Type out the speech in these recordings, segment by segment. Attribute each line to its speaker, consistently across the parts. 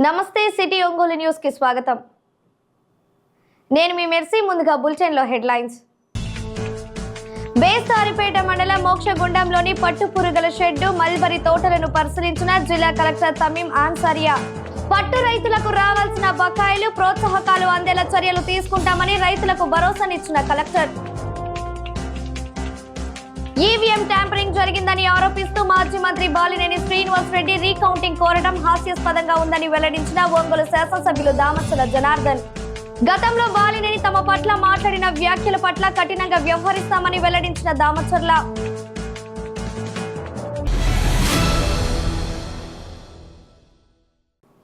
Speaker 1: నమస్తే city Ongole news కి స్వాగతం. నేను మీ మెర్సీ. ముందుగా బులెటిన్ లో హెడ్లైన్స్. బేస్తారిపేట మండలం మోక్షగుండంలోని పట్టు పురుగుల షెడ్డు మల్బరీ తోటలను పరిశీలించిన జిల్లా కలెక్టర్ తమీం ఆన్సారియా. పట్టు రైతులకు రావాల్సిన బకాయిలు ప్రోత్సాహకాలు అందేలా చర్యలు తీసుకుంటామని రైతులకు భరోసానిచ్చిన కలెక్టర్. ఈవీఎం ట్యాంపరింగ్ జరిగిందని ఆరోపిస్తూ మాజీ మంత్రి బాలినేని శ్రీనివాస్ రెడ్డి రీకౌంటింగ్ కోరడం హాస్యాస్పదంగా ఉందని వెల్లడించిన ఒంగోలు శాసనసభ్యులు దామచల జనార్దన్. గతంలో బాలినేని తమ పట్ల మాట్లాడిన వ్యాఖ్యల పట్ల కఠినంగా వ్యవహరిస్తామని వెల్లడించిన దామచర్ల.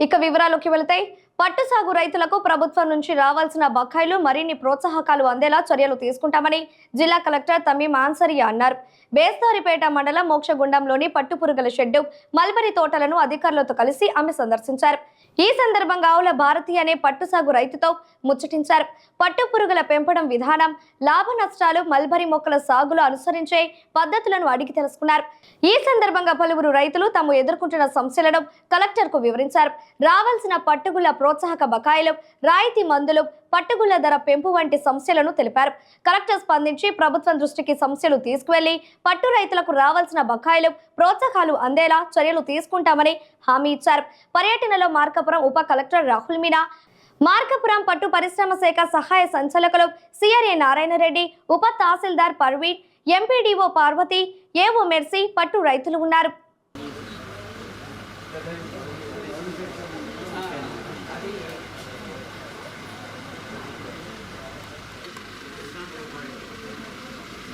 Speaker 1: ఇక వివరాల్లోకి వెళితే, పట్టు సాగు రైతులకు ప్రభుత్వం నుంచి రావాల్సిన బకాయిలు మరిన్ని ప్రోత్సాహకాలు అందేలా చర్యలు తీసుకుంటామని జిల్లా కలెక్టర్ తమీం ఆన్సారియా అన్నారు. బేస్తారిపేట మండలం మోక్షగుండంలోని పట్టు పురుగుల షెడ్డు మల్బరీ తోటలను అధికారులతో కలిసి ఆమె సందర్శించారు. ఈ సందర్భంగా ఆవుల భారతి అనే పట్టు సాగు రైతుతో ముచ్చటించారు. పట్టు పురుగుల పెంపడం విధానం, లాభ నష్టాలు, మల్బరీ మొక్కల సాగులో అనుసరించే పద్ధతులను అడిగి తెలుసుకున్నారు. ఈ సందర్భంగా పలువురు రైతులు తాము ఎదుర్కొంటున్న సమస్యలను కలెక్టర్ కు వివరించారు. రావాల్సిన పట్టుగుళ్ల ప్రోత్సాహక బకాయిలు, రాయితీ మందులు, పట్టుగుళ్ల ధర పెంపు వంటి సమస్యలను తెలిపారు. కలెక్టర్ స్పందించి ప్రభుత్వం దృష్టికి సమస్యలు తీసుకువెళ్లి పట్టు రైతులకు రావాల్సిన బకాయిలు, ప్రోత్సాహాలు అందేలా చర్యలు తీసుకుంటామని హామీ ఇచ్చారు. పర్యటనలో మార్కాపురం ఉప కలెక్టర్ రాహుల్ మీనా, మార్కాపురం పట్టు పరిశ్రమ శాఖ సహాయ సంచాలకులు సిఆర్ఏ నారాయణ రెడ్డి, ఉప tahsildar Parveen, MPDO Parvathi, AO Mercy, పట్టు రైతులు ఉన్నారు.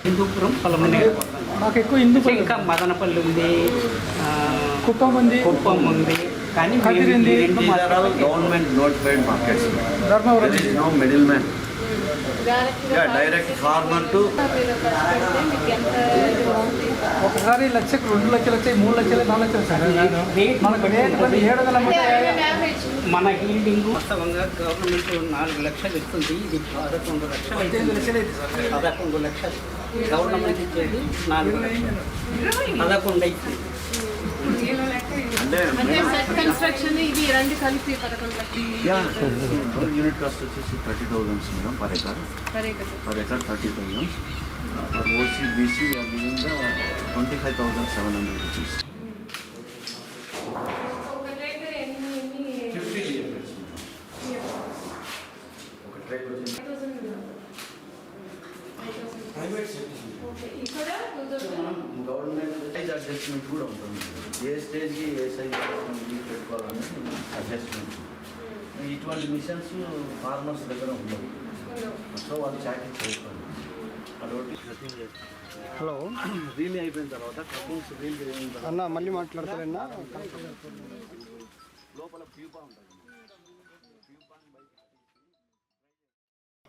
Speaker 2: హిందూపురం పొలమనే
Speaker 3: మాకు ఎక్కువ హిందూపురం,
Speaker 2: ఇంకా మదనపల్లి ఉంది,
Speaker 3: కుప్పం ఉంది
Speaker 2: కానీ
Speaker 4: government notified markets.
Speaker 3: Dharmavaram
Speaker 4: There is no middleman. Direct farmer to.
Speaker 3: ఒకసారి లక్షకు 2 లక్షలు వచ్చాయి, 3 లక్షలు, 4 లక్షలు సార్. మనకు రేట్ 700
Speaker 2: మన హీల్డింగ్ వాస్తవంగా గవర్నమెంట్ 4 లక్షలు ఇస్తుంది. ఇది 11 లక్షలు, 11 లక్షలు గవర్నమెంట్ ఇచ్చేది 4 లక్షలు, 11 అవుతుంది.
Speaker 4: యూనిట్ కాస్ట్ వచ్చేసి 30,000 madam per acre. 30,000. For OC BC are giving the 25,700 rupees. 50 years. ఒక ట్రైక్ వచ్చి private sector government size adjustment కూడా ఉంటుంది. ఏ స్టేజ్కి ఏ సైజ్ పెట్టుకోవాలని అడ్జస్ట్మెంట్. ఇటువంటి మిషన్స్ ఫార్మర్స్ దగ్గర ఉండవు, సో వాళ్ళు చాటింగ్ చేసుకోవాలి. అదొకటి
Speaker 3: హలో
Speaker 4: రీల్ అయిపోయిన తర్వాత కటింగ్స్ రీల్ అయిన తర్వాత
Speaker 3: అన్న మళ్ళీ మాట్లాడతారన్నా.
Speaker 4: లోపల ప్యూపా ఉంటుంది.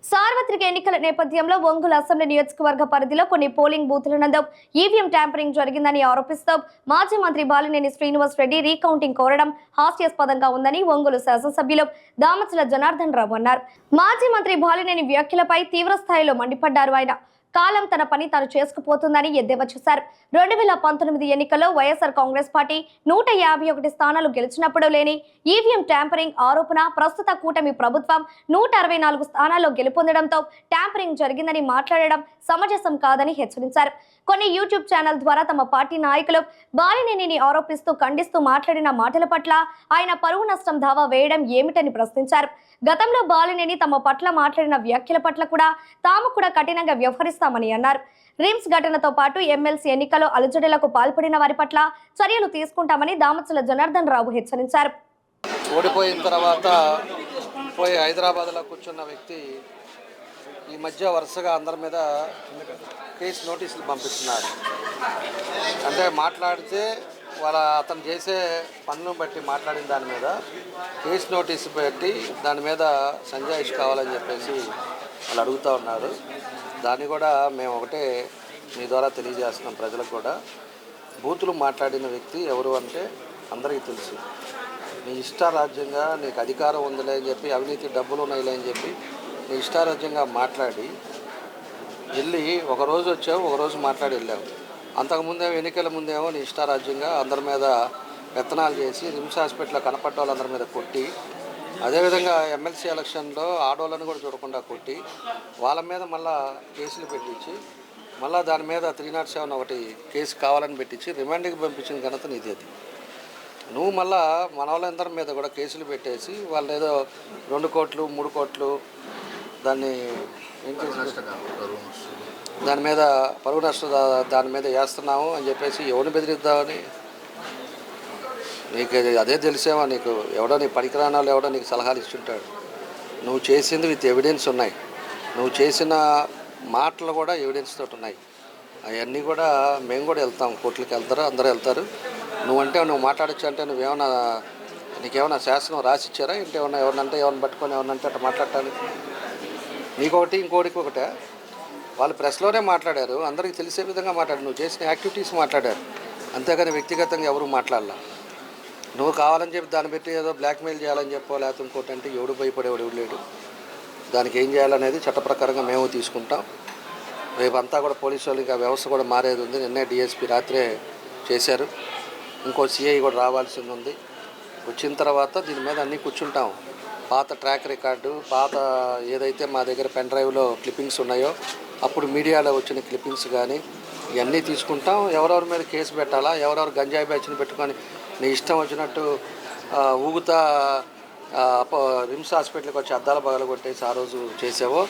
Speaker 1: సార్వత్రిక ఎన్నికల నేపథ్యంలో ఒంగోలు అసెంబ్లీ నియోజకవర్గ పరిధిలో కొన్ని పోలింగ్ బూతుల నందు ఈవీఎం ట్యాంపరింగ్ జరిగిందని ఆరోపిస్తూ మాజీ మంత్రి బాలినేని శ్రీనివాస్ రెడ్డి రీకౌంటింగ్ కోరడం హాస్యాస్పదంగా ఉందని ఒంగోలు శాసనసభ్యులు దామచల జనార్దన్ రావు అన్నారు. మాజీ మంత్రి బాలినేని వ్యాఖ్యలపై తీవ్ర స్థాయిలో మండిపడ్డారు. ఆయన కాలం తన పని తాను చేసుకుపోతుందని ఎద్దేవా చేశారు. 2019 ఎన్నికల్లో వైఎస్ఆర్ కాంగ్రెస్ పార్టీ 151 స్థానాలు గెలిచినప్పుడు లేని ఈవీఎం ట్యాంపరింగ్ ఆరోపణ ప్రస్తుత కూటమి ప్రభుత్వం 164 స్థానాల్లో గెలుపొందడంతో ట్యాంపరింగ్ జరిగిందని మాట్లాడడం సమంజసం కాదని హెచ్చరించారు. కొన్ని యూట్యూబ్ ఛానల్ ద్వారా తమ పార్టీ నాయకులు బాలినేనిని ఆరోపిస్తూ ఖండిస్తూ మాట్లాడిన మాటల పట్ల ఆయన పరువు నష్టం దావా వేయడం ఏమిటని ప్రశ్నించారు. గతంలో బాలినేని తమ పట్ల మాట్లాడిన వ్యాఖ్యల పట్ల కూడా తాము కూడా కఠినంగా వ్యవహరిస్తామని అన్నారు. రిమ్స్ ఘటనతో పాటు ఎమ్మెల్సీ ఎన్నికల్లో అలజడులకు పాల్పడిన వారి పట్ల చర్యలు తీసుకుంటామని దామచల జనార్దన్ రావు హెచ్చరించారు.
Speaker 5: ఓడిపోయిన తర్వాత పోయి హైదరాబాద్లో కూర్చున్న వ్యక్తి ఈ మధ్య వరుసగా అందరి మీద కేసు నోటీసులు పంపిస్తున్నారు. అంటే మాట్లాడితే అతను చేసే పనులను బట్టి మాట్లాడిన దాని మీద కేసు నోటీసు పెట్టి దాని మీద సంజాయిష్ కావాలని చెప్పేసి వాళ్ళు అడుగుతూ ఉన్నారు. దాన్ని కూడా మేము ఒకటే మీ ద్వారా తెలియజేస్తున్నాం ప్రజలకు కూడా. బూతులు మాట్లాడిన వ్యక్తి ఎవరు అంటే అందరికీ తెలుసు. నీ ఇష్టారాజ్యంగా నీకు అధికారం ఉందిలే అని చెప్పి, అవినీతి డబ్బులు ఉన్నాయిలే అని చెప్పి నీ ఇష్టారాజ్యంగా మాట్లాడి వెళ్ళి ఒకరోజు వచ్చావు, ఒకరోజు మాట్లాడి వెళ్ళావు. అంతకుముందేమో ఎన్నికల ముందేమో నీ ఇష్టారాజ్యంగా అందరి మీద పెత్తనాలు చేసి రిమ్స్ హాస్పిటల్లో కనపడ్డ వాళ్ళందరి మీద కొట్టి, అదేవిధంగా ఎమ్మెల్సీ ఎలక్షన్లో ఆడవాళ్ళని కూడా చూడకుండా కొట్టి వాళ్ళ మీద మళ్ళా కేసులు పెట్టించి మళ్ళీ దాని మీద 307 ఒకటి కేసు కావాలని పెట్టించి రిమాండ్కి పంపించిన ఘనత నీది. అది నువ్వు మళ్ళా మన వాళ్ళందరి మీద కూడా కేసులు పెట్టేసి వాళ్ళు ఏదో 2 కోట్లు 3 కోట్లు దాన్ని ఏం చేసి దాని మీద పరువు నష్టం దాని మీద వేస్తున్నాము అని చెప్పేసి ఎవరిని బెదిరిద్దామని నీకు అదే తెలిసేమో. నీకు ఎవడో నీ పనికిరాని వాళ్ళు ఎవడో నీకు సలహాలు ఇస్తుంటాడు. నువ్వు చేసింది విత్ ఎవిడెన్స్ ఉన్నాయి, నువ్వు చేసిన మాటలు కూడా ఎవిడెన్స్ తోటి ఉన్నాయి. అవన్నీ కూడా మేము కూడా వెళ్తాం, కోర్టులకు వెళ్తారు, అందరూ వెళ్తారు. నువ్వు మాట్లాడచ్చు అంటే నువ్వేమన్నా నీకేమన్నా శాసనం రాసిచ్చారా ఏంటి? ఏమన్నా ఎవరిని పట్టుకొని ఎవరినంటే అట్లా మాట్లాడటానికి నీకొకటి ఇంకోటికి ఒకటే. వాళ్ళు ప్రెస్లోనే మాట్లాడారు, అందరికీ తెలిసే విధంగా మాట్లాడారు, నువ్వు చేసిన యాక్టివిటీస్ మాట్లాడారు, అంతేగాని వ్యక్తిగతంగా ఎవరు మాట్లాడాల. నువ్వు కావాలని చెప్పి దాన్ని పెట్టి ఏదో బ్లాక్మెయిల్ చేయాలని చెప్పో లేకపోతే ఇంకోటి అంటే ఎవడు భయపడేవాడు ఎవడు లేడు. దానికి ఏం చేయాలనేది చట్ట ప్రకారంగా మేము తీసుకుంటాం. రేపంతా కూడా పోలీసు వాళ్ళకి ఆ వ్యవస్థ కూడా మారేది ఉంది. నిన్నే డిఎస్పీ రాత్రే చేశారు, ఇంకో సిఐ కూడా రావాల్సింది ఉంది. వచ్చిన తర్వాత దీని మీద అన్నీ కూర్చుంటాం. పాత ట్రాక్ రికార్డు, పాత ఏదైతే మా దగ్గర పెన్ డ్రైవ్లో క్లిప్పింగ్స్ ఉన్నాయో అప్పుడు మీడియాలో వచ్చిన క్లిప్పింగ్స్ కానీ ఇవన్నీ తీసుకుంటాం. ఎవరెవరి మీద కేసు పెట్టాలా, ఎవరెవరు గంజాయి బ్యాచ్ని పెట్టుకొని నీ ఇష్టం వచ్చినట్టు ఊగుతా రిమ్స్ హాస్పిటల్కి వచ్చి అద్దాల పగలు కొట్టేసి ఆ రోజు చేసావో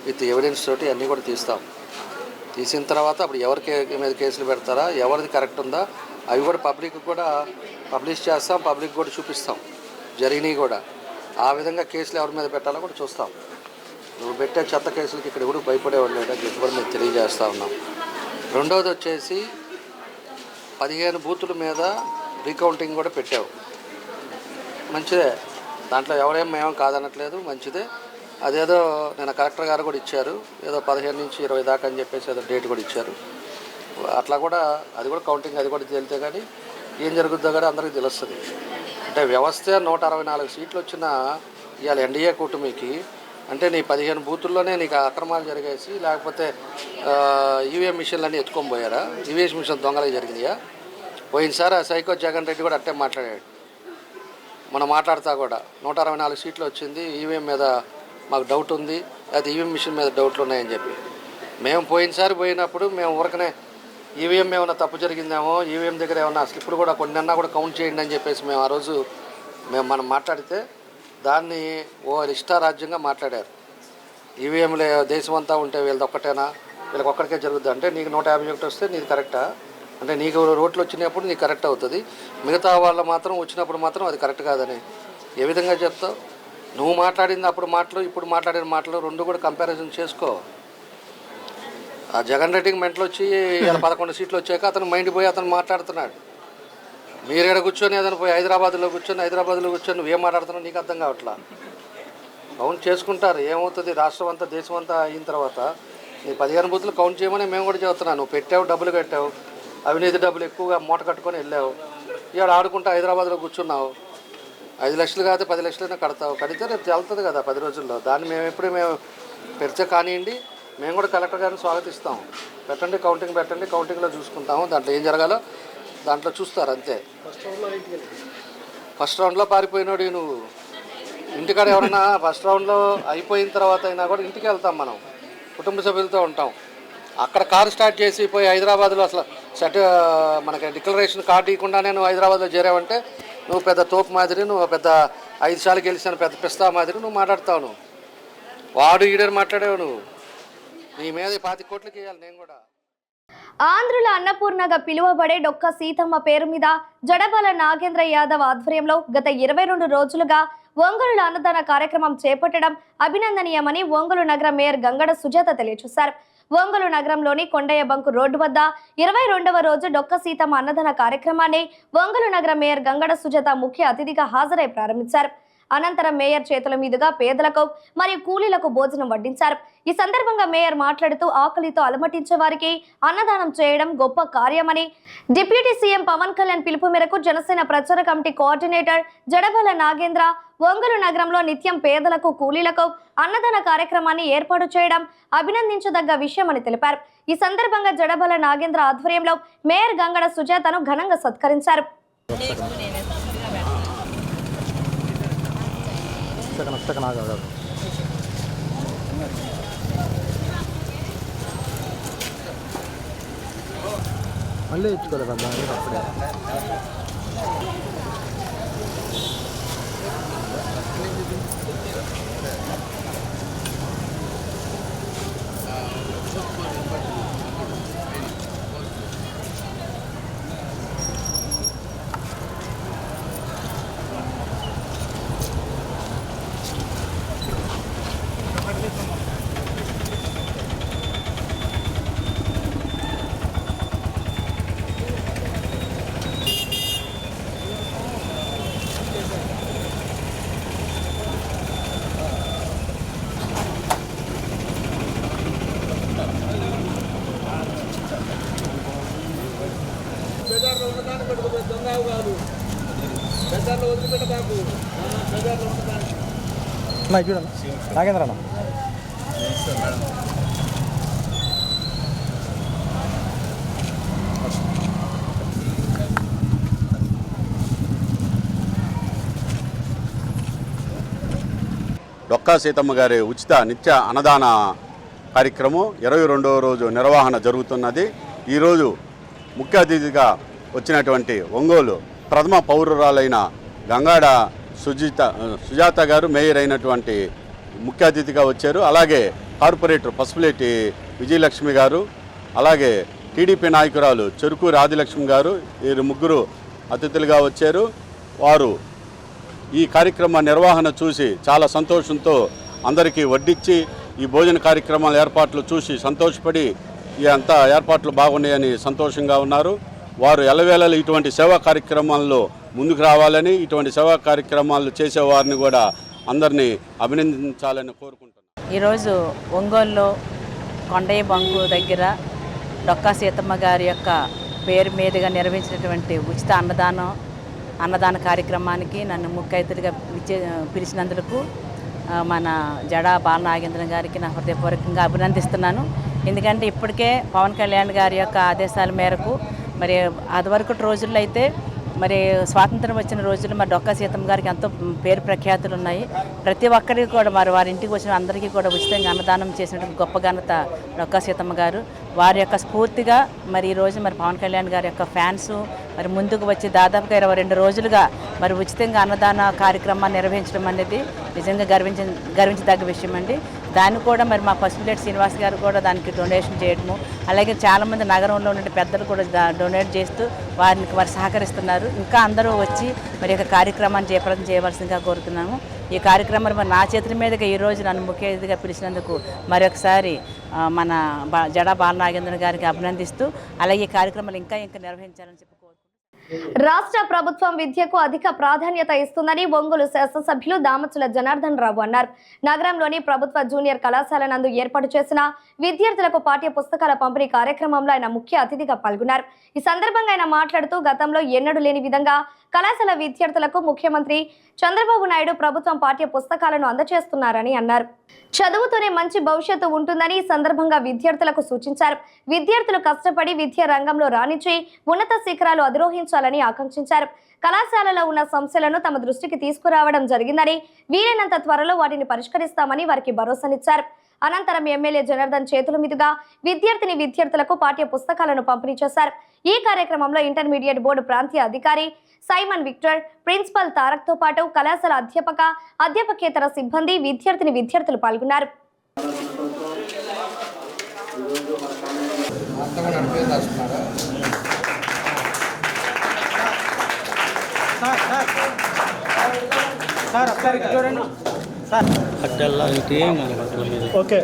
Speaker 5: విత్ ఎవిడెన్స్ తోటి అన్నీ కూడా తీస్తాం. తీసిన తర్వాత అప్పుడు ఎవరికి మీద కేసులు పెడతారా, ఎవరిది కరెక్ట్ ఉందా అవి కూడా పబ్లిక్ కూడా పబ్లిష్ చేస్తాం, పబ్లిక్ కూడా చూపిస్తాం జరిగినవి కూడా. ఆ విధంగా కేసులు ఎవరి మీద పెట్టాలో కూడా చూస్తాం. నువ్వు పెట్టే చెత్త కేసులకి ఇక్కడ ఎవరు భయపడేవాళ్ళు లేదని చెప్పి కూడా మేము తెలియజేస్తూ ఉన్నాం. రెండవది వచ్చేసి 15 బూతుల మీద రీకౌంటింగ్ కూడా పెట్టావు, మంచిదే. దాంట్లో మేము కాదనట్లేదు, మంచిదే. అదేదో నేను కలెక్టర్ గారు కూడా ఇచ్చారు, ఏదో 15 నుంచి 20 దాకా అని చెప్పేసి ఏదో డేట్ కూడా ఇచ్చారు. అట్లా కూడా అది కూడా కౌంటింగ్ అది కూడా తేలితే కానీ ఏం జరుగుద్దో కూడా అందరికీ తెలుస్తుంది. అంటే వ్యవస్థ 164 సీట్లు వచ్చిన ఇవాళ ఎన్డీఏ కూటమికి అంటే నీ 15 బూతుల్లోనే నీకు అక్రమాలు జరిగేసి లేకపోతే ఈవీఎం మిషన్లన్నీ ఎత్తుకొని పోయారా? ఈవీఎం మిషన్ దొంగలే జరిగినాయా? పోయినసారి ఆ సైకో జగన్ రెడ్డి కూడా అట్టే మాట్లాడాడు. మనం మాట్లాడుతా కూడా 164 సీట్లు వచ్చింది, ఈవీఎం మీద మాకు డౌట్ ఉంది, అది ఈవీఎం మిషన్ మీద డౌట్లు ఉన్నాయని చెప్పి. మేము పోయినసారి పోయినప్పుడు మేము ఊరకనే ఈవీఎం ఏమైనా తప్పు జరిగిందేమో, ఈవీఎం దగ్గర ఏమన్నా అసలు ఇప్పుడు కూడా కొన్నన్నా కూడా కౌంట్ చేయండి అని చెప్పేసి మేము ఆ రోజు మనం మాట్లాడితే దాన్ని ఇష్టారాజ్యంగా మాట్లాడారు. ఈవీఎంలు దేశమంతా ఉంటే వీళ్ళది ఒక్కటేనా, వీళ్ళకి ఒక్కడికే జరుగుద్ది అంటే నీకు 151 వస్తే నీది కరెక్టా? అంటే నీకు రోడ్లు వచ్చినప్పుడు నీకు కరెక్ట్ అవుతుంది, మిగతా వాళ్ళు మాత్రం వచ్చినప్పుడు మాత్రం అది కరెక్ట్ కాదని ఏ విధంగా చెప్తావు? నువ్వు మాట్లాడింది అప్పుడు మాటలు ఇప్పుడు మాట్లాడిన మాటలు రెండు కూడా కంపారిజన్ చేసుకో. ఆ జగన్ రెడ్డికి మెంటలు వచ్చి 11 సీట్లు వచ్చాక అతను మైండ్ పోయి అతను మాట్లాడుతున్నాడు. మీరు ఇక్కడ కూర్చొని ఏదైనా పోయి హైదరాబాద్లో కూర్చొని నువ్వేం మాట్లాడుతున్నావు నీకు అర్థం కావట్లా. కౌంట్ చేసుకుంటారు, ఏమవుతుంది రాష్ట్రం అంతా దేశం అంతా అయిన తర్వాత నీ 15 బూతులు కౌంట్ చేయమని మేము కూడా చెబుతున్నాను. నువ్వు పెట్టావు, డబ్బులు కట్టావు, అవినీతి డబ్బులు ఎక్కువగా మూట కట్టుకొని వెళ్ళావు, ఇవాళ ఆడుకుంటూ హైదరాబాద్లో కూర్చున్నావు. 5 లక్షలు కాదు 10 లక్షలైనా కడతావు, కడితే రేపు వెళ్తుంది కదా 10 రోజుల్లో. దాన్ని మేము పెడితే కానివ్వండి, మేము కూడా కలెక్టర్ గారిని స్వాగతిస్తాం. పెట్టండి, కౌంటింగ్ పెట్టండి, కౌంటింగ్లో చూసుకుంటాము, దాంట్లో ఏం జరగాలో దాంట్లో చూస్తారు అంతే. ఫస్ట్ రౌండ్లో పారిపోయినోడు నువ్వు. ఇంటికాడ ఎవరన్నా ఫస్ట్ రౌండ్లో అయిపోయిన తర్వాత అయినా కూడా ఇంటికి వెళ్తాం, మనం కుటుంబ సభ్యులతో ఉంటాం. అక్కడ కారు స్టార్ట్ చేసి పోయి హైదరాబాద్లో అసలు మనకి డిక్లరేషన్ కార్డు ఇవ్వకుండానే నువ్వు హైదరాబాద్లో చేరావంటే నువ్వు పెద్ద తోపు మాదిరి, నువ్వు పెద్ద 5 సార్లు గెలిచిన పెద్ద పిస్తా మాదిరి నువ్వు మాట్లాడతావు. నువ్వు వాడు ఈడని మాట్లాడావు. నువ్వు నీ మీద 25 కోట్లకి ఇవ్వాలి నేను కూడా.
Speaker 1: ఆంధ్రుల అన్నపూర్ణగా పిలువబడే డొక్క సీతమ్మ పేరు మీద జడబల నాగేంద్ర యాదవ్ ఆధ్వర్యంలో గత 22 రోజులుగా ఒంగోలు అన్నదాన కార్యక్రమం చేపట్టడం అభినందనీయమని ఒంగోలు నగర మేయర్ గంగడ సుజాత తెలియజేశారు. ఒంగోలు నగరంలోని కొండయ్య బంకు రోడ్డు వద్ద 22వ రోజు డొక్క సీతమ్మ అన్నదాన కార్యక్రమాన్ని ఒంగోలు నగర మేయర్ గంగడ సుజాత ముఖ్య అతిథిగా హాజరై ప్రారంభించారు. అనంతరం మేయర్ చేతుల మీదుగా పేదలకు మరియు కూలీలకు భోజనం వడ్డించారు. ఈ సందర్భంగా మేయర్ మాట్లాడుతూ ఆకలితో అలమటించే వారికి అన్నదానం చేయడం గొప్ప కార్యమని, డిప్యూటీ సీఎం పవన్ కళ్యాణ్ పిలుపు మేరకు జనసేన ప్రచార కమిటీ కోఆర్డినేటర్ జడబల నాగేంద్ర ఒంగోలు నగరంలో నిత్యం పేదలకు కూలీలకు అన్నదాన కార్యక్రమాన్ని ఏర్పాటు చేయడం అభినందించదగ్గ విషయమని తెలిపారు. ఈ సందర్భంగా జడబల నాగేంద్ర ఆధ్వర్యంలో మేయర్ గంగడ సుజాతను ఘనంగా సత్కరించారు.
Speaker 3: మళ్ళీ ఇచ్చుకోలేదు అప్పుడే. చూడన్నా నాగేంద్ర అన్న
Speaker 6: డొక్కా సీతమ్మ గారి ఉచిత నిత్య అన్నదాన కార్యక్రమం 22వ రోజు నిర్వహణ జరుగుతున్నది. ఈరోజు ముఖ్య అతిథిగా వచ్చినటువంటి ఒంగోలు ప్రథమ పౌరురాలైన గంగాడ సుజాత గారు మేయర్ అయినటువంటి ముఖ్య అతిథిగా వచ్చారు. అలాగే కార్పొరేటర్ పసుపులేటి విజయలక్ష్మి గారు, అలాగే టీడీపీ నాయకురాలు చెరుకూరి ఆదిలక్ష్మి గారు, వీరు ముగ్గురు అతిథులుగా వచ్చారు. వారు ఈ కార్యక్రమ నిర్వహణ చూసి చాలా సంతోషంతో అందరికీ వడ్డించి ఈ భోజన కార్యక్రమాల ఏర్పాట్లు చూసి సంతోషపడి ఈ అంతా ఏర్పాట్లు బాగున్నాయని సంతోషంగా ఉన్నారు. వారు ఎల్లవేళలు ఇటువంటి సేవా కార్యక్రమాల్లో ముందుకు రావాలని, ఇటువంటి సేవా కార్యక్రమాలు చేసేవారిని కూడా అందరినీ అభినందించాలని కోరుకుంటున్నాను.
Speaker 7: ఈరోజు ఒంగోలులో కొండయ్య బంకు దగ్గర డొక్కా సీతమ్మ గారి యొక్క పేరు మీదుగా నిర్వహించినటువంటి ఉచిత అన్నదాన కార్యక్రమానికి నన్ను ముఖ్య అతిథిగా పిలిచినందుకు మన జడా బాలనాగేంద్రన్ గారికి నా హృదయపూర్వకంగా అభినందిస్తున్నాను. ఎందుకంటే ఇప్పటికే పవన్ కళ్యాణ్ గారి యొక్క ఆదేశాల మేరకు మరి అదివరకు రోజుల్లో అయితే మరి స్వాతంత్రం వచ్చిన రోజుల్లో మరి డొక్కా సీతమ్మ గారికి ఎంతో పేరు ప్రఖ్యాతులు ఉన్నాయి. ప్రతి ఒక్కరికి కూడా మరి వారి ఇంటికి వచ్చిన అందరికీ కూడా ఉచితంగా అన్నదానం చేసినటువంటి గొప్ప ఘనత డొక్కా సీతమ్మ గారు. వారి యొక్క స్ఫూర్తిగా మరి ఈరోజు మరి పవన్ కళ్యాణ్ గారి యొక్క ఫ్యాన్స్ మరి ముందుకు వచ్చి దాదాపుగా 22 రోజులుగా మరి ఉచితంగా అన్నదాన కార్యక్రమాన్ని నిర్వహించడం అనేది నిజంగా గర్వించదగ్గ విషయం అండి. దాన్ని కూడా మరి మా పసుపులేటి శ్రీనివాస్ గారు కూడా దానికి డొనేషన్ చేయడము, అలాగే చాలామంది నగరంలో ఉన్న పెద్దలు కూడా డొనేట్ చేస్తూ వారు సహకరిస్తున్నారు. ఇంకా అందరూ వచ్చి మరి యొక్క కార్యక్రమాన్ని జయప్రదం చేయవలసిందిగా కోరుతున్నాము. ఈ కార్యక్రమాన్ని మరి నా చేతుల మీదుగా ఈరోజు నన్ను ముఖ్య అతిథిగా పిలిచినందుకు మరొకసారి మన జడా బాలనాగేంద్రన్ గారికి అభినందిస్తూ అలాగే ఈ కార్యక్రమాలు ఇంకా నిర్వహించాలని చెప్పి కోరుకుంటున్నాను.
Speaker 1: రాష్ట్ర ప్రభుత్వం విద్యకు అధిక ప్రాధాన్యత ఇస్తుందని ఒంగోలు శాసనసభ్యులు దామచుల జనార్దన్ రావు అన్నారు. నగరంలోని ప్రభుత్వ జూనియర్ కళాశాల నందు ఏర్పాటు చేసిన విద్యార్థులకు పాఠ్య పుస్తకాల పంపిణీ కార్యక్రమంలో ఆయన ముఖ్య అతిథిగా పాల్గొన్నారు. ఈ సందర్భంగా ఆయన మాట్లాడుతూ గతంలో ఎన్నడూ లేని విధంగా కళాశాల విద్యార్థులకు ముఖ్యమంత్రి చంద్రబాబు నాయుడు ప్రభుత్వం పాఠ్య పుస్తకాలను అందజేస్తున్నారని అన్నారు. చదువుతోనే మంచి భవిష్యత్తు ఉంటుందని ఈ సందర్భంగా విద్యార్థులకు సూచించారు. విద్యార్థులు కష్టపడి విద్యా రంగంలో రాణించి ఉన్నత శిఖరాలు అధిరోహించాలని ఆకాంక్షించారు. కళాశాలలో ఉన్న సమస్యలను తమ దృష్టికి తీసుకురావడం జరిగిందని, వీలైనంత త్వరలో వాటిని పరిష్కరిస్తామని వారికి భరోసానిచ్చారు. అనంతరం ఎమ్మెల్యే జనార్దన్ చేతుల మీదుగా విద్యార్థులకు పాఠ్య పుస్తకాలను పంపిణీ చేశారు. ఈ కార్యక్రమంలో ఇంటర్మీడియట్ బోర్డు ప్రాంతీయ అధికారి సైమన్ విక్టర్, ప్రిన్సిపల్ తారక్ తో పాటు కళాశాల అధ్యాపకేతర సిబ్బంది, విద్యార్థులు పాల్గొన్నారు.
Speaker 3: ఓకే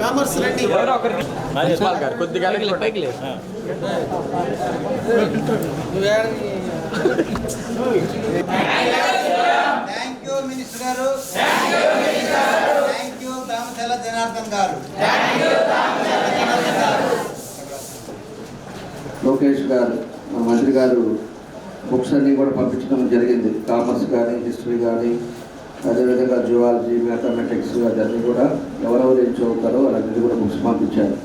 Speaker 3: కామర్స్ రండి కొద్దిగా పైకి లేదు.
Speaker 8: థ్యాంక్ యూ మినిస్టర్ గారు, థ్యాంక్ యూ దామచల జనార్దన్ గారు.
Speaker 9: లోకేష్ గారు మా మంత్రి గారు బుక్స్ అన్నీ కూడా పంపించడం జరిగింది. కామర్స్ కానీ, హిస్టరీ కానీ, అదేవిధంగా జువాలజీ, మ్యాథమెటిక్స్ అదన్నీ కూడా ఎవరెవరు ఏం చదువుతారో వాళ్ళందరినీ కూడా బుక్స్ పంపించారు.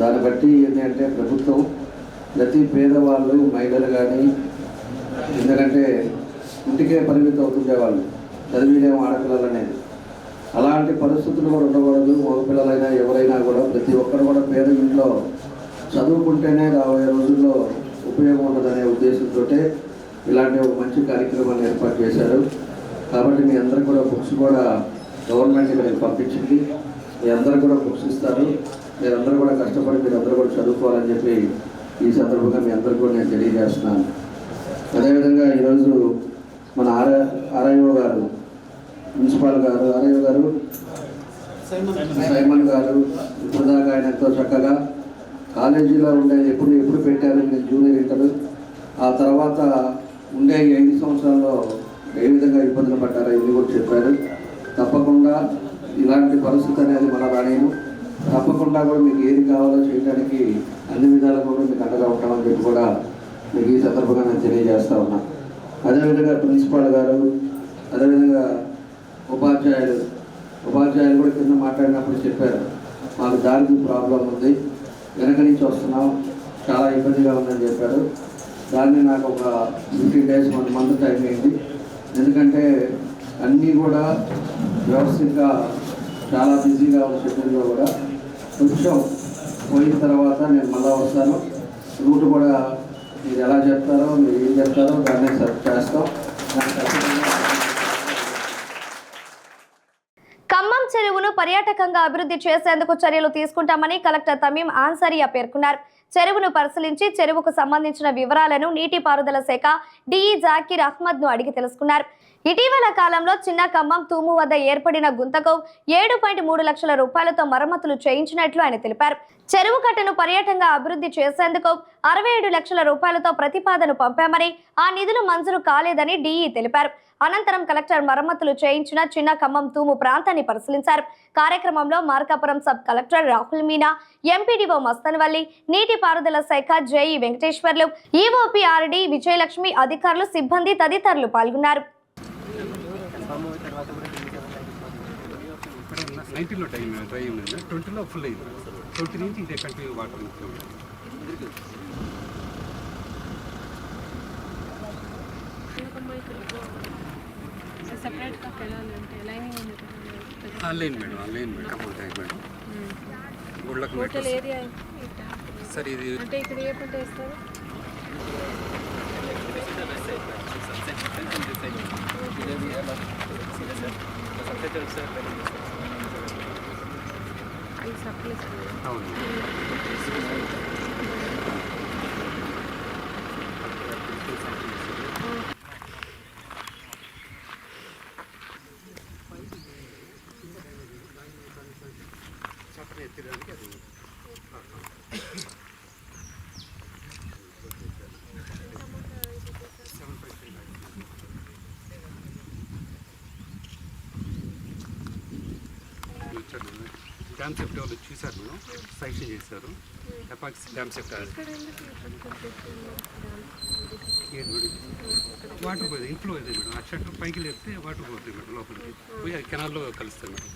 Speaker 9: దాన్ని బట్టి ఏంటంటే ప్రభుత్వం ప్రతి పేదవాళ్ళు, మహిళలు కానీ, ఎందుకంటే ఇంటికే పరిమితం అవుతుండేవాళ్ళు, చదివిలేము ఆడపిల్లలు అనేది. అలాంటి పరిస్థితులు కూడా ఉండకూడదు. మగపిల్లలైనా ఎవరైనా కూడా ప్రతి ఒక్కరు కూడా పేద ఇంట్లో చదువుకుంటేనే రాబోయే రోజుల్లో ఉపయోగం ఉంటుందనే ఉద్దేశంతో ఇలాంటి ఒక మంచి కార్యక్రమాన్ని ఏర్పాటు చేశారు. కాబట్టి మీ అందరూ కూడా బుక్స్ కూడా గవర్నమెంట్ ఇక్కడికి పంపించింది. మీ అందరూ కూడా బుక్స్ ఇస్తారు. మీరందరూ కూడా కష్టపడి మీరందరూ కూడా చదువుకోవాలని చెప్పి ఈ సందర్భంగా మీ అందరూ కూడా నేను తెలియజేస్తున్నాను. అదేవిధంగా ఈరోజు మన ఆర్ఐఓ గారు, మున్సిపల్ గారు, ఆర్ఐఓ గారు సైమన్ గారు ఇప్పుడు దాకా ఆయన ఎంతో చక్కగా కాలేజీలో ఉండేది ఎప్పుడు పెట్టారు, నేను జూనియర్ ఇంటర్, ఆ తర్వాత ఉండే 5 సంవత్సరాల్లో ఏ విధంగా ఇబ్బందులు పడ్డారో ఇవి కూడా చెప్పారు. తప్పకుండా ఇలాంటి పరిస్థితి అనేది మన రానేను. తప్పకుండా కూడా మీకు ఏది కావాలో చేయడానికి అన్ని విధాలు కూడా మీకు అండగా ఉంటామని చెప్పి కూడా మీకు ఈ సందర్భంగా నేను తెలియజేస్తా ఉన్నా. అదేవిధంగా ప్రిన్సిపాల్ గారు, అదేవిధంగా ఉపాధ్యాయులు కూడా కింద మాట్లాడినప్పుడు చెప్పారు, మాకు దారికి ప్రాబ్లం ఉంది, వెనక నుంచి వస్తున్నాం, చాలా ఇబ్బందిగా ఉందని చెప్పారు. దాన్ని నాకు ఒక 15 days 1 month టైం అయింది. ఎందుకంటే అన్నీ కూడా వ్యవస్థగా చాలా బిజీగా ఉన్న షెడ్యూల్లో కూడా కొంచెం పోయిన తర్వాత నేను మళ్ళా వస్తాను. రూట్ కూడా మీరు ఎలా చెప్తారో, మీరు ఏం చెప్తారో దాన్ని సెర్చ్ చేస్తాం.
Speaker 1: ఖమ్మం చెరువును పర్యాటకంగా అభివృద్ధి చేసేందుకు చర్యలు తీసుకుంటామని కలెక్టర్ తమీం ఆన్సరియా పేర్కొన్నారు. చెరువును పరిశీలించి చెరువుకు సంబంధించిన వివరాలను నీటిపారుదల శాఖ డిఈ జాకీర్ అహ్మద్ ను అడిగి తెలుసుకున్నారు. ఇటీవల కాలంలో చిన్న ఖమ్మం తూము వద్ద ఏర్పడిన గుంతకు 7.3 లక్షల రూపాయలతో మరమ్మతులు చేయించినట్లు ఆయన తెలిపారు. చెరువు కట్టను పర్యాటకంగా అభివృద్ధి చేసేందుకు 67 లక్షల రూపాయలతో ప్రతిపాదన పంపామని, ఆ నిధులు మంజూరు కాలేదని డిఈ తెలిపారు. అనంతరం కలెక్టర్ మరమ్మతులు చేయించిన చిన్న ఖమ్మం తూము ప్రాంతాన్ని పరిశీలించారు. కార్యక్రమంలో Markapuram sub collector Rahul Meena, MPDO Mastanvalli, నీటిపారుదల శాఖ జేఈ వెంకటేశ్వర్లు, ఈఓపీఆర్డీ విజయలక్ష్మి, అధికారులు, సిబ్బంది తదితరులు పాల్గొన్నారు.
Speaker 3: 19లో డ్రై ఉంది, 20లో ఫుల్ అయింది. 20 నుంచి ఇదే కంటిన్యూ వాటర్ లైన్ మేడం, గుళ్ళకు సార్. ఇది అంటే ఇక్కడ ఏ పంట వేస్తారు? అవును. ఎత్తడానికి అది డ్యామ్ సెఫ్టీ వాళ్ళు చూశారు, శాంక్షన్ చేశారు. ఎపాక్స్ డ్యామ్ సెఫ్టీ వాటర్ పోయింది, ఇంట్లో అయితే మేడం. ఆ షట్టర్ పైకి లేపితే వాటర్ పోతుంది మేడం, లోపలికి పోయి అది కెనాల్లో కలుస్తాయి మేడం.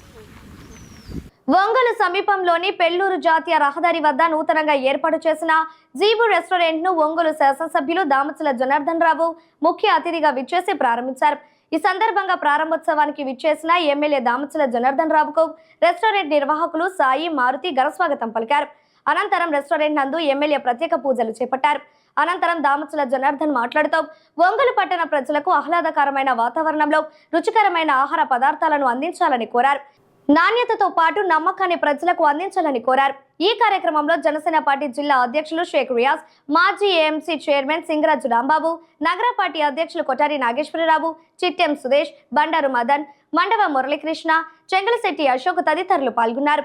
Speaker 1: ఒంగోలు సమీపంలోని పెళ్లూరు జాతీయ రహదారి వద్ద నూతనంగా ఏర్పాటు చేసిన జీబు రెస్టారెంట్ ను ఒంగోలు శాసనసభ్యులు దామచల జనార్దన్ రావు ముఖ్య అతిథిగా విచ్చేసి ప్రారంభించారు. ఈ సందర్భంగా ప్రారంభోత్సవానికి విచ్చేసిన ఎమ్మెల్యే దామచల జనార్దన్ రావుకు రెస్టారెంట్ నిర్వాహకులు సాయి, మారుతి ఘనస్వాగతం పలికారు. అనంతరం రెస్టారెంట్ నందు ఎమ్మెల్యే ప్రత్యేక పూజలు చేపట్టారు. అనంతరం దామచల జనార్దన్ మాట్లాడుతూ ఒంగోలు పట్టణ ప్రజలకు ఆహ్లాదకరమైన వాతావరణంలో రుచికరమైన ఆహార పదార్థాలను అందించాలని కోరారు. నాణ్యతతో పాటు నమ్మకాన్ని ప్రజలకు అందించాలని కోరారు. ఈ కార్యక్రమంలో జనసేన పార్టీ జిల్లా అధ్యక్షులు షేక్ రియాజ్, మాజీ ఏఎంసీ చైర్మన్ సింగరాజు రాంబాబు, నగర పార్టీ అధ్యక్షులు కొటారి నాగేశ్వరరావు, చిట్టెం సుదేశ్, బండారు మదన్, మండవ మురళీకృష్ణ, చెంగలశెట్టి అశోక్ తదితరులు పాల్గొన్నారు.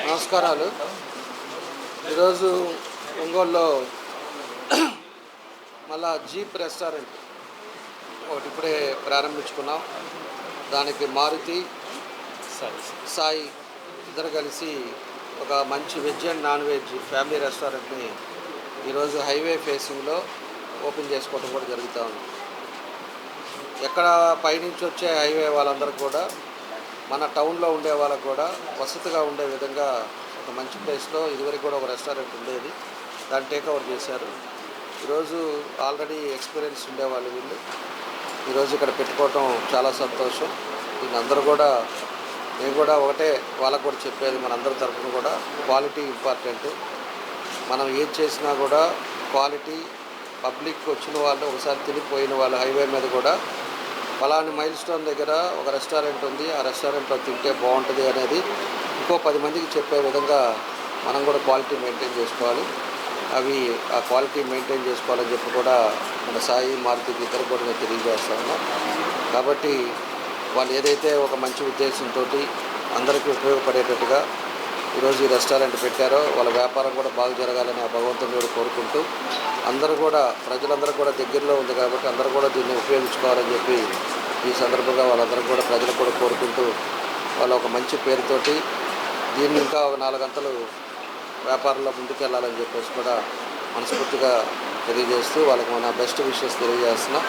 Speaker 5: నమస్కారాలు. ఈరోజు ఒంగోలులో మళ్ళా జీప్ రెస్టారెంట్ ఒకటి ఇప్పుడే ప్రారంభించుకున్నాం. దానికి మారుతి, సాయి ఇద్దరు కలిసి ఒక మంచి veg and non veg family రెస్టారెంట్ని ఈరోజు హైవే ఫేసింగ్లో ఓపెన్ చేసుకోవడం కూడా జరుగుతూ ఉంది. ఎక్కడ పైనుంచి వచ్చే హైవే వాళ్ళందరికీ కూడా మన టౌన్లో ఉండే వాళ్ళకు కూడా వసతిగా ఉండే విధంగా ఒక మంచి ప్లేస్లో ఇదివరకు కూడా ఒక రెస్టారెంట్ ఉండేది, దాన్ని టేక్ఓవర్ చేశారు. ఈరోజు ఆల్రెడీ ఎక్స్పీరియన్స్ ఉండేవాళ్ళు వీళ్ళు ఈరోజు ఇక్కడ పెట్టుకోవటం చాలా సంతోషం. దీన్ని అందరూ కూడా నేను కూడా ఒకటే వాళ్ళకు కూడా చెప్పేది, మనందరి తరఫున కూడా క్వాలిటీ ఇంపార్టెంట్. మనం ఏది చేసినా కూడా క్వాలిటీ, పబ్లిక్ వచ్చిన వాళ్ళు ఒకసారి తినిపోయిన వాళ్ళు హైవే మీద కూడా ఫలాని మైల్ స్టోన్ దగ్గర ఒక రెస్టారెంట్ ఉంది, ఆ రెస్టారెంట్లో తింటే బాగుంటుంది అనేది ఇంకో 10 మందికి చెప్పే విధంగా మనం కూడా క్వాలిటీ మెయింటైన్ చేసుకోవాలి. ఆ క్వాలిటీ మెయింటైన్ చేసుకోవాలని చెప్పి కూడా మన సాయి, మారుతికి ఇద్దరు కూడా నేను తెలియజేస్తా ఉన్నా. కాబట్టి వాళ్ళు ఏదైతే ఒక మంచి ఉద్దేశంతో అందరికీ ఉపయోగపడేటట్టుగా ఈరోజు ఈ రెస్టారెంట్ పెట్టారో వాళ్ళ వ్యాపారం కూడా బాగా జరగాలని ఆ భగవంతుని కూడా కోరుకుంటూ అందరూ కూడా ప్రజలందరూ కూడా దగ్గరలో ఉంది కాబట్టి అందరూ కూడా దీన్ని ఉపయోగించుకోవాలని చెప్పి ఈ సందర్భంగా వాళ్ళందరూ కూడా ప్రజలు కూడా కోరుకుంటూ వాళ్ళ ఒక మంచి పేరుతోటి దీన్ని ఇంకా ఒక 4 గంటలు వ్యాపారంలో ముందుకెళ్ళాలని చెప్పేసి కూడా మనస్ఫూర్తిగా తెలియజేస్తూ వాళ్ళకి మన బెస్ట్ విషెస్ తెలియజేస్తున్నాం.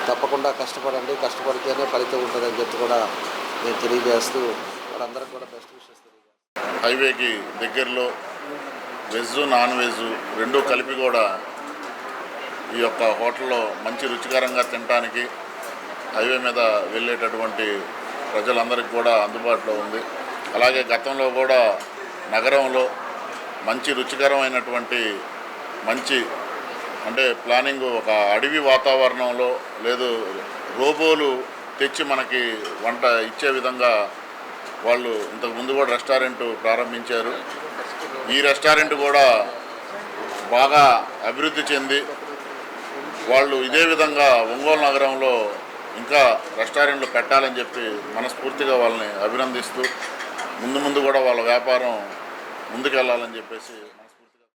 Speaker 5: తప్పకుండా కష్టపడండి, కష్టపడితేనే ఫలితం ఉంటుందని చెప్పి కూడా నేను తెలియజేస్తూ వాళ్ళందరికీ కూడా బెస్ట్ విషెస్ తెలియజేస్తాను.
Speaker 10: హైవేకి దగ్గరలో వెజ్, నాన్ వెజ్ రెండూ కలిపి కూడా ఈ యొక్క హోటల్లో మంచి రుచికరంగా తినడానికి హైవే మీద వెళ్ళేటటువంటి ప్రజలందరికీ కూడా అందుబాటులో ఉంది. అలాగే గతంలో కూడా నగరంలో మంచి రుచికరమైనటువంటి మంచి అంటే ప్లానింగ్ ఒక అడవి వాతావరణంలో లేదు రోబోలు తెచ్చి మనకి వంట ఇచ్చే విధంగా వాళ్ళు ఇంతకుముందు కూడా రెస్టారెంట్ ప్రారంభించారు. ఈ రెస్టారెంట్ కూడా బాగా అభివృద్ధి చెంది వాళ్ళు ఇదే విధంగా ఒంగోలు నగరంలో ఇంకా రెస్టారెంట్లు పెట్టాలని చెప్పి మనస్ఫూర్తిగా వాళ్ళని అభినందిస్తూ ముందు కూడా వాళ్ళ వ్యాపారం ముందుకెళ్ళాలని చెప్పేసి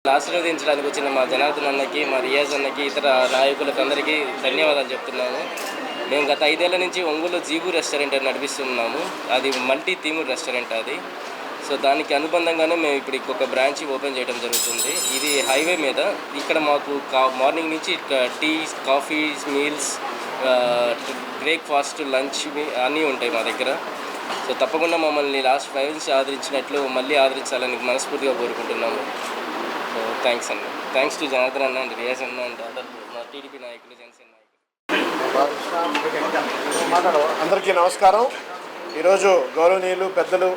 Speaker 11: ఆశీర్వదించడానికి వచ్చిన మా జనార్దన్ అన్నకి, మా రియాజ్ అన్నకి, ఇతర నాయకులకు అందరికీ ధన్యవాదాలు చెప్తున్నాను. మేము గత 5 ఏళ్ల నుంచి ఒంగోలు జీబు రెస్టారెంట్ అని నడిపిస్తున్నాము. అది మల్టీ థీమ్ రెస్టారెంట్ అది. సో దానికి అనుబంధంగానే మేము ఇప్పుడు ఇంకొక బ్రాంచ్ ఓపెన్ చేయడం జరుగుతుంది. ఇది హైవే మీద. ఇక్కడ మాకు మార్నింగ్ నుంచి tea, coffee, meals, breakfast, lunch అన్నీ ఉంటాయి మా దగ్గర. సో తప్పకుండా మమ్మల్ని లాస్ట్ 5 నుంచి ఆదరించినట్లు మళ్ళీ ఆదరించాలని మనస్ఫూర్తిగా కోరుకుంటున్నాము. సో థ్యాంక్స్ అన్న. థ్యాంక్స్ టు జనార్దన్ అన్న అండ్ రియాజ్ అన్న అండ్ అదర్ మా టీడీపీ నాయకులు, జనసేన నాయకులు.
Speaker 12: అందరికీ నమస్కారం. ఈరోజు గౌరవనీయులు పెద్దలు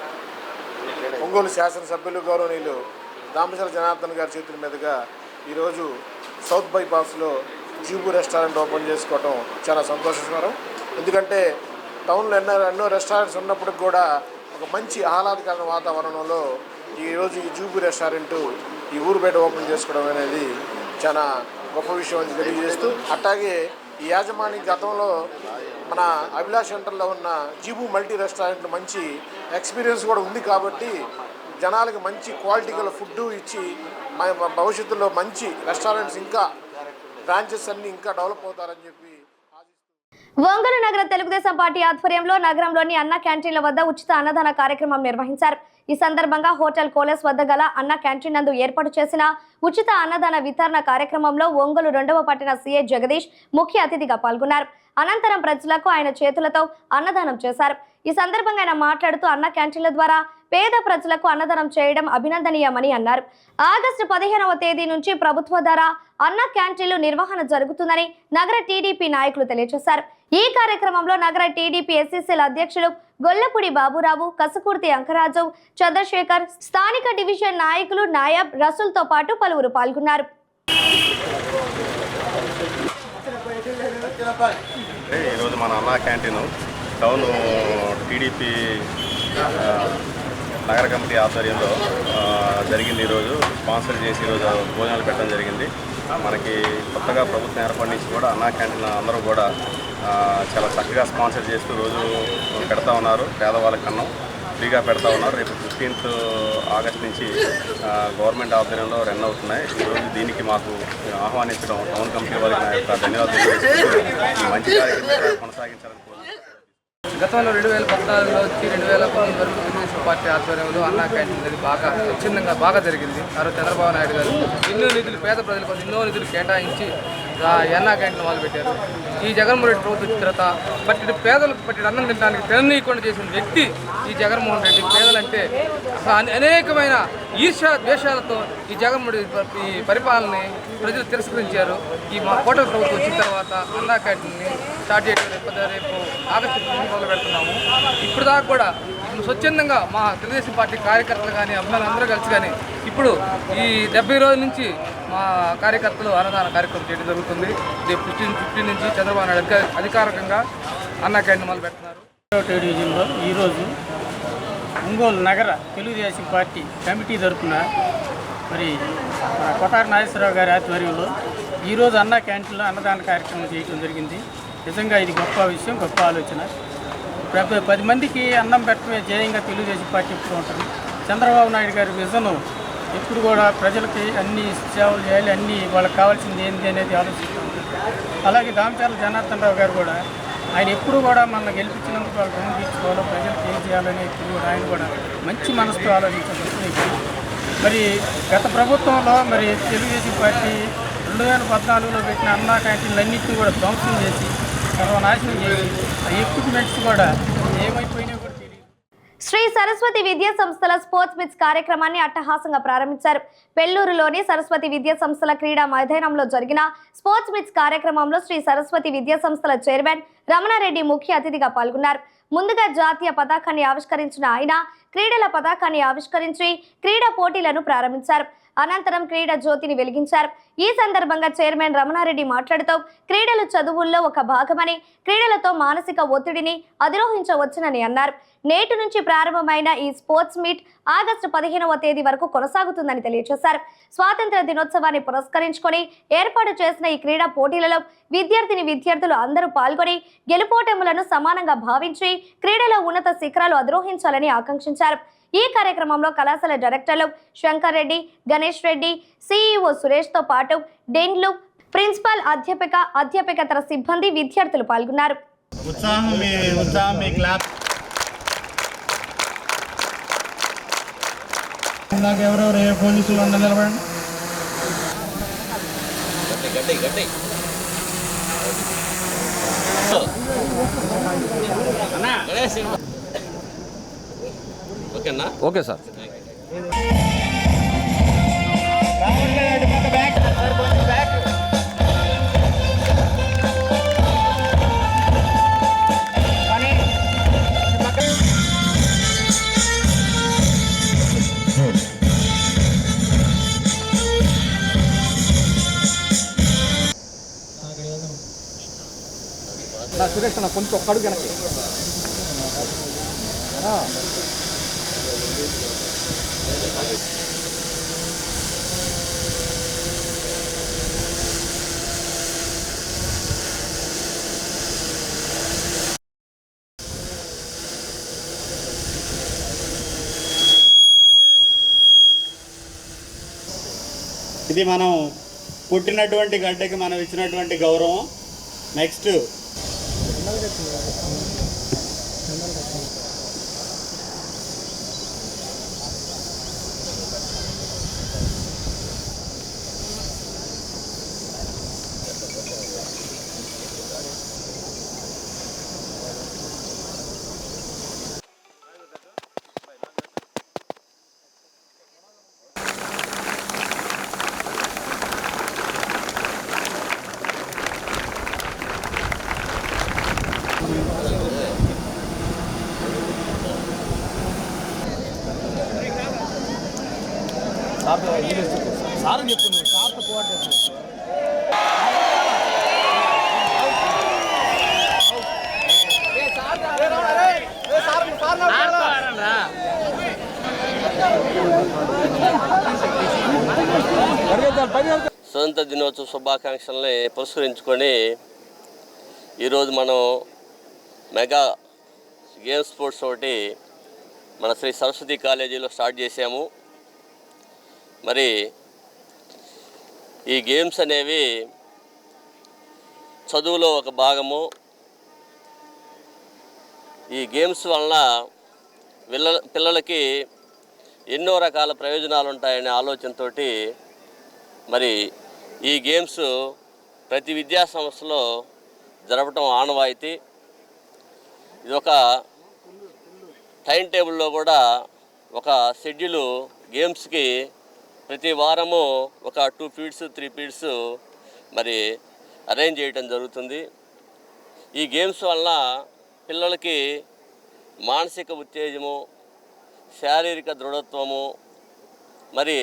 Speaker 12: ఒంగోలు శాసనసభ్యులు గౌరవనీయులు దామచల జనార్దన్ గారి చేతుల మీదుగా ఈరోజు సౌత్ బైపాస్లో జీబు రెస్టారెంట్ ఓపెన్ చేసుకోవటం చాలా సంతోషకరం. ఎందుకంటే టౌన్లో ఎన్నో రెస్టారెంట్స్ ఉన్నప్పటికి కూడా ఒక మంచి ఆహ్లాదకరమైన వాతావరణంలో ఈరోజు ఈ జీబు రెస్టారెంటు ఈ ఊరు బయట ఓపెన్ చేసుకోవడం అనేది చాలా గొప్ప విషయం అని తెలియజేస్తూ, అట్లాగే ఈ యాజమాని గతంలో మన అభిలాష్ సెంటర్లో ఉన్న జీబు మల్టీ రెస్టారెంట్ మంచి ఎక్స్పీరియన్స్ కూడా ఉంది కాబట్టి జనాలకి మంచి క్వాలిటీ గల ఫుడ్ ఇచ్చి భవిష్యత్తులో మంచి రెస్టారెంట్స్ ఇంకా బ్రాంచెస్ అన్నీ ఇంకా డెవలప్ అవుతారని చెప్పి
Speaker 1: ఒంగోలు నగర తెలుగుదేశం పార్టీ ఆధ్వర్యంలో నగరంలోని అన్న క్యాంటీన్ల వద్ద ఉచిత అన్నదాన కార్యక్రమం నిర్వహించారు. ఈ సందర్భంగా హోటల్ కోలెస్ వద్ద గల అన్న క్యాంటీన్ నందు ఏర్పాటు చేసిన ఉచిత అన్నదాన వితరణ కార్యక్రమంలో ఒంగోలు 2వ పట్టణ సీఐ జగదీష్ ముఖ్య అతిథిగా పాల్గొన్నారు. అనంతరం ప్రజలకు ఆయన చేతులతో అన్నదానం చేశారు. ఈ సందర్భంగా ఆయన మాట్లాడుతూ అన్న క్యాంటీన్ల ద్వారా పేద ప్రజలకు అన్నదానం చేయడం అభినందనీయమని అన్నారు. ఆగస్టు 15వ తేదీ నుంచి ప్రభుత్వ ద్వారా అన్న క్యాంటీన్లు నిర్వహణ జరుగుతుందని నగర టీడీపీ నాయకులు తెలియజేశారు. ఈ కార్యక్రమంలో నగర టీడీపీ ఎస్సీసీల అధ్యక్షులు గొల్లపూడి బాబురావు, కసుకుర్తి అంకరాజు, చంద్రశేఖర్, స్థానిక డివిజన్ నాయకులు నాయబ్, రసూల్తో పాటు పలువురు పాల్గొన్నారు.
Speaker 13: ఈరోజు మన అన్నా క్యాంటీన్ టౌన్ టీడీపీ నగర కమిటీ ఆధ్వర్యంలో జరిగింది. ఈరోజు స్పాన్సర్ చేసి ఈరోజు భోజనాలు పెట్టడం జరిగింది. మనకి కొత్తగా ప్రభుత్వం ఏర్పాటు నుంచి కూడా అన్నా క్యాంటీన్ అందరూ కూడా చాలా చక్కగా స్పాన్సర్ చేస్తూ రోజు పెడతా ఉన్నారు. పేదవాళ్ళకి అన్నం ఫ్రీగా పెడతా ఉన్నారు. రేపు 15th ఆగస్ట్ నుంచి గవర్నమెంట్ ఆధ్వర్యంలో రన్ అవుతున్నాయి. ఈరోజు దీనికి మాకు ఆహ్వానించడం టౌన్ కమిటీ వారికి నా యొక్క ధన్యవాదాలు తెలియజేస్తూ ఈ మంచి కార్యక్రమం కొనసాగించాలని కోరుతున్నాను.
Speaker 3: గతంలో 2014 నుంచి 2019 వరకు తెలుగుదేశం పార్టీ ఆధ్వర్యంలో అన్నా క్యాంటీన్ అనేది బాగా స్వచ్ఛందంగా బాగా జరిగింది. ఆ రోజు చంద్రబాబు నాయుడు గారు ఎన్నో నిధులు పేద ప్రజల కోసం ఎన్నో నిధులు కేటాయించి అన్నా క్యాంటీన్ మొదలుపెట్టారు. ఈ జగన్మోహన్ రెడ్డి ప్రభుత్వం వచ్చిన తర్వాత పట్టి పేదలకు పట్టి అన్నం తినడానికి తిననీయకుండా చేసిన వ్యక్తి ఈ జగన్మోహన్ రెడ్డి. పేదలంటే అనేకమైన ఈర్ష్య ద్వేషాలతో ఈ జగన్మోహన్ రెడ్డి ఈ పరిపాలనని ప్రజలు తిరస్కరించారు. ఈ మా కూటమి ప్రభుత్వం వచ్చిన తర్వాత అన్నా క్యాంటీన్ని స్టార్ట్ చేయడం రేపు ఆగస్టు 9 మొదలు పెడుతున్నాము. ఇప్పుడు దాకా కూడా స్వచ్ఛందంగా మా తెలుగుదేశం పార్టీ కార్యకర్తలు కానీ అభిమానులు అందరూ కలిసి కానీ ఇప్పుడు ఈ 70 రోజుల నుంచి మా కార్యకర్తలు అన్నదాన కార్యక్రమం చేయడం జరుగుతుంది. 15 నుంచి చంద్రబాబు నాయుడు అధికారికంగా అన్నా క్యాంటీన్ మొదలు పెడుతున్నారు.
Speaker 14: డివిజన్లో ఈరోజు ఒంగోలు నగర తెలుగుదేశం పార్టీ కమిటీ తరఫున మరి కొటారి నాగేశ్వరరావు గారి ఆధ్వర్యంలో ఈరోజు అన్నా క్యాంటీన్లో అన్నదాన కార్యక్రమం చేయడం జరిగింది. నిజంగా ఇది గొప్ప విషయం, గొప్ప ఆలోచన. 10 మందికి అన్నం పెట్టడమే ధ్యేయంగా తెలుగుదేశం పార్టీ ఎప్పుడు ఉంటుంది. చంద్రబాబు నాయుడు గారి విజన్ ఎప్పుడు కూడా ప్రజలకి అన్ని సేవలు చేయాలి, అన్నీ వాళ్ళకి కావాల్సింది ఏంటి అనేది ఆలోచిస్తుంది. అలాగే దామచర్ల జనార్దన్ రావు గారు కూడా ఆయన ఎప్పుడు కూడా మనల్ని గెలిపించినందుకు వాళ్ళు రుణం తీర్చుకోవాలో, ప్రజలకు ఏం చేయాలని ఎప్పుడు కూడా ఆయన కూడా మంచి మనసుతో ఆలోచించాలి. మరి గత ప్రభుత్వంలో మరి తెలుగుదేశం పార్టీ 2014లో పెట్టిన అన్నా క్యాంటీన్లు అన్నింటినీ కూడా ధ్వంసం చేసి సర్వనాశనం చేసి ఆ ఎక్విప్మెంట్స్ కూడా ఏమైపోయినా కూడా తెలియదు.
Speaker 1: శ్రీ సరస్వతి విద్యా సంస్థల స్పోర్ట్స్ మిట్స్ కార్యక్రమాన్ని అట్టహాసంగా ప్రారంభించారు. పెళ్లూరులోని సరస్వతి విద్యా సంస్థల క్రీడా మైదానంలో జరిగిన స్పోర్ట్స్ మిట్స్ కార్యక్రమంలో శ్రీ సరస్వతి విద్యా సంస్థల చైర్మన్ రమణారెడ్డి ముఖ్య అతిథిగా పాల్గొన్నారు. ముందుగా జాతీయ పతాకాన్ని ఆవిష్కరించిన ఆయన క్రీడల పతాకాన్ని ఆవిష్కరించి క్రీడా పోటీలను ప్రారంభించారు. అనంతరం క్రీడా జ్యోతిని వెలిగించారు. ఈ సందర్భంగా చైర్మన్ రమణారెడ్డి మాట్లాడుతూ క్రీడలు చదువుల్లో ఒక భాగమని, క్రీడలతో మానసిక ఒత్తిడిని అధిరోహించవచ్చునని అన్నారు. నేటి నుంచి ప్రారంభమైన ఈ స్పోర్ట్స్ మీట్ ఆగస్టు 15వ తేదీ వరకు కొనసాగుతుందని తెలియజేశారు. స్వాతంత్ర దినోత్సవాన్ని పురస్కరించుకొని ఏర్పాటు చేసిన ఈ క్రీడా పోటీలలో విద్యార్థులు అందరూ పాల్గొని గెలుపోటములను సమానంగా భావించి క్రీడలో ఉన్నత శిఖరాలు అధిరోహించాలని ఆకాంక్షించారు. ఈ కార్యక్రమంలో కళాశాల డైరెక్టర్లు శంకర్ రెడ్డి, గణేష్ రెడ్డి, సిఇఓ సురేష్ తో పాటు డెన్లు, ప్రిన్సిపల్, అధ్యాపకేతర సిబ్బంది, విద్యార్థులు పాల్గొన్నారు.
Speaker 12: ఎవరెవరు ఏ పోలీసులు నిలబడండి.
Speaker 5: Okay sir.
Speaker 3: సురేష్ అన్న కొంచెం ఒక్క అడుగు వెనక్కి.
Speaker 15: ఇది మనం పుట్టినటువంటి గడ్డకి మనం ఇచ్చినటువంటి గౌరవం. నెక్స్ట్
Speaker 3: సార్ చెప్పు, నువ్వు సార్తో కోఆర్డినేట్.
Speaker 11: స్వతంత్ర దినోత్సవ శుభాకాంక్షల్ని పురస్కరించుకొని ఈరోజు మనం మెగా గేమ్స్ స్పోర్ట్స్ ఒకటి మన శ్రీ సరస్వతి కాలేజీలో స్టార్ట్ చేసాము. మరి ఈ గేమ్స్ అనేవి చదువులో ఒక భాగము. ఈ గేమ్స్ వలన
Speaker 16: పిల్లలకి ఎన్నో రకాల ప్రయోజనాలు ఉంటాయనే ఆలోచనతో మరి ఈ గేమ్స్ ప్రతి విద్యా సంస్థలో జరపడం ఆనవాయితీ. ఇది ఒక టైం టేబుల్లో కూడా ఒక షెడ్యూలు గేమ్స్కి ప్రతి వారము ఒక 2 పీరియడ్స్ 3 పీరియడ్స్ మరి అరేంజ్ చేయడం జరుగుతుంది. ఈ గేమ్స్ వలన పిల్లలకి మానసిక ఉత్తేజము, శారీరక దృఢత్వము మరి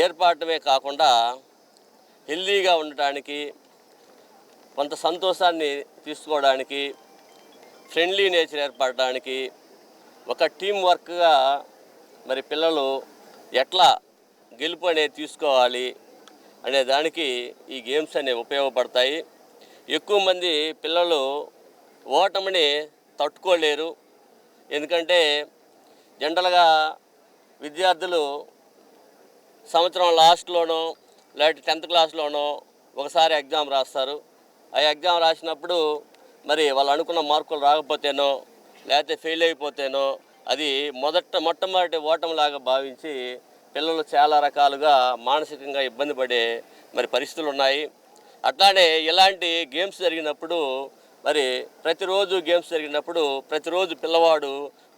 Speaker 16: ఏర్పడటమే కాకుండా హెల్దీగా ఉండటానికి, కొంత సంతోషాన్ని తీసుకోవడానికి, ఫ్రెండ్లీ నేచర్ ఏర్పడడానికి, ఒక టీం వర్క్గా మరి పిల్లలు ఎట్లా గెలుపు అనేది తీసుకోవాలి అనే దానికి ఈ గేమ్స్ అనేవి ఉపయోగపడతాయి. ఎక్కువ మంది పిల్లలు ఓటమిని తట్టుకోలేరు. ఎందుకంటే జనరల్గా విద్యార్థులు సంవత్సరం లాస్ట్లోనో లేకపోతే 10th క్లాస్లోనో ఒకసారి ఎగ్జామ్ రాస్తారు. ఆ ఎగ్జామ్ రాసినప్పుడు మరి వాళ్ళు అనుకున్న మార్కులు రాకపోతేనో లేకపోతే ఫెయిల్ అయిపోతేనో అది మొట్టమొదటి ఓటమిలాగా భావించి పిల్లలు చాలా రకాలుగా మానసికంగా ఇబ్బంది పడే మరి పరిస్థితులు ఉన్నాయి. అట్లానే ఇలాంటి గేమ్స్ జరిగినప్పుడు మరి ప్రతిరోజు గేమ్స్ జరిగినప్పుడు ప్రతిరోజు పిల్లవాడు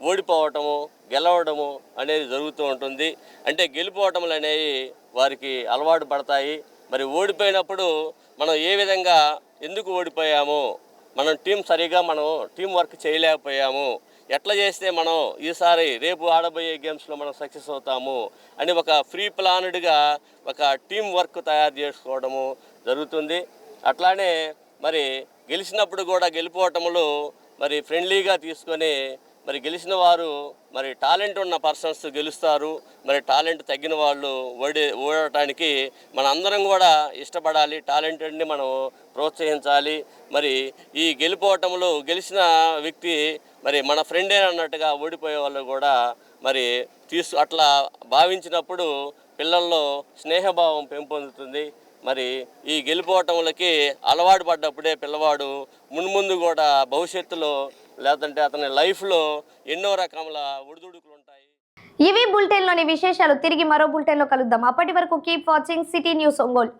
Speaker 16: ఓడిపోవటము, గెలవడము అనేది జరుగుతూ ఉంటుంది. అంటే గెలిపోవటములు అనేవి వారికి అలవాటు పడతాయి. మరి ఓడిపోయినప్పుడు మనం ఏ విధంగా ఎందుకు ఓడిపోయాము, మనం టీం వర్క్ చేయలేకపోయాము, ఎట్లా చేస్తే మనం ఈసారి రేపు ఆడబోయే గేమ్స్లో మనం సక్సెస్ అవుతాము అని ఒక ఫ్రీ ప్లాన్డ్గా ఒక టీం వర్క్ తయారు చేసుకోవడము జరుగుతుంది. అట్లానే మరి గెలిచినప్పుడు కూడా గెలిపోవటములు మరి ఫ్రెండ్లీగా తీసుకొని మరి గెలిచిన వారు మరి టాలెంట్ ఉన్న పర్సన్స్ గెలుస్తారు. మరి టాలెంట్ తగ్గిన వాళ్ళు ఓడటానికి మన అందరం కూడా ఇష్టపడాలి. టాలెంటెడ్ని మనం ప్రోత్సహించాలి. మరి ఈ గెలిపోవటములు గెలిచిన వ్యక్తి మరి మన ఫ్రెండే అన్నట్టుగా ఓడిపోయే వాళ్ళు కూడా మరి అట్లా భావించినప్పుడు పిల్లల్లో స్నేహభావం పెంపొందుతుంది. మరి ఈ గెలిపోవటములకి అలవాటు పడ్డప్పుడే పిల్లవాడు మున్ముందు కూడా భవిష్యత్తులో లేదంటే అతని లైఫ్లో ఎన్నో రకముల ఒడిదుడుకులు ఉంటాయి.
Speaker 1: ఇవి బులెటిన్లోని విశేషాలు. తిరిగి మరో బులెటిన్లో కలుద్దాం. అప్పటి వరకు keep watching city news Ongole.